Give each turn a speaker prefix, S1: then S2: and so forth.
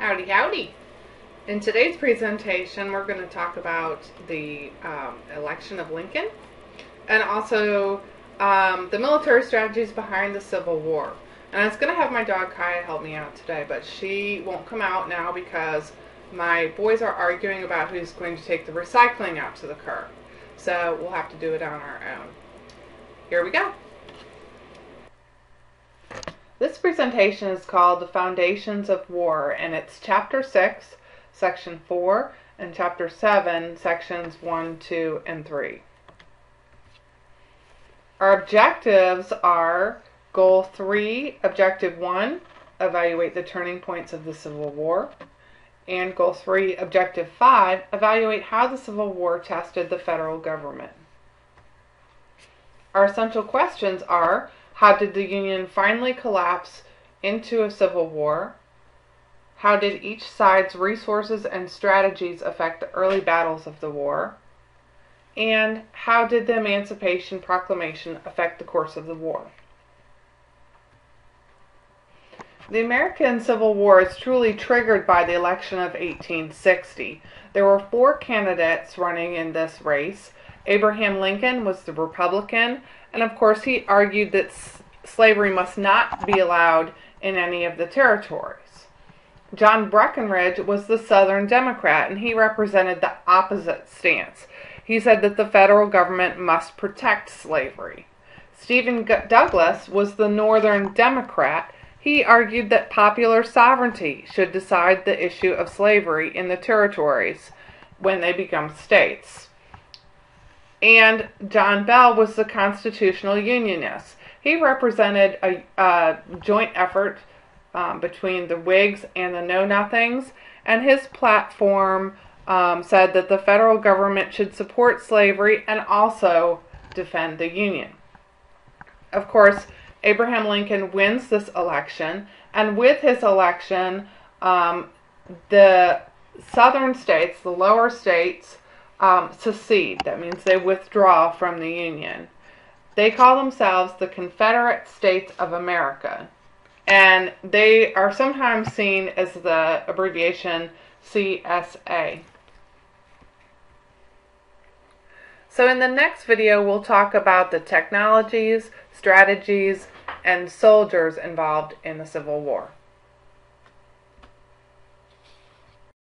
S1: Howdy, howdy. In today's presentation, we're going to talk about the election of Lincoln and also the military strategies behind the Civil War. And I was going to have my dog Kaya help me out today, but she won't come out now because my boys are arguing about who's going to take the recycling out to the curb. So we'll have to do it on our own. Here we go. This presentation is called The Foundations of War, and it's Chapter 6, Section 4, and Chapter 7, Sections 1, 2, and 3. Our objectives are Goal 3, Objective 1, evaluate the turning points of the Civil War, and Goal 3, Objective 5, evaluate how the Civil War tested the federal government. Our essential questions are: how did the Union finally collapse into a civil war? How did each side's resources and strategies affect the early battles of the war? And how did the Emancipation Proclamation affect the course of the war? The American Civil War is truly triggered by the election of 1860. There were 4 candidates running in this race. Abraham Lincoln was the Republican, and of course he argued that slavery must not be allowed in any of the territories. John Breckinridge was the Southern Democrat, and he represented the opposite stance. He said that the federal government must protect slavery. Stephen Douglas was the Northern Democrat. He argued that popular sovereignty should decide the issue of slavery in the territories when they become states. And John Bell was the constitutional unionist. He represented a joint effort between the Whigs and the Know-Nothings, and his platform said that the federal government should support slavery and also defend the Union. Of course, Abraham Lincoln wins this election, and with his election, the southern states, the lower states, secede. That means they withdraw from the Union. They call themselves the Confederate States of America, and they are sometimes seen as the abbreviation CSA. So in the next video, we'll talk about the technologies, strategies, and soldiers involved in the Civil War.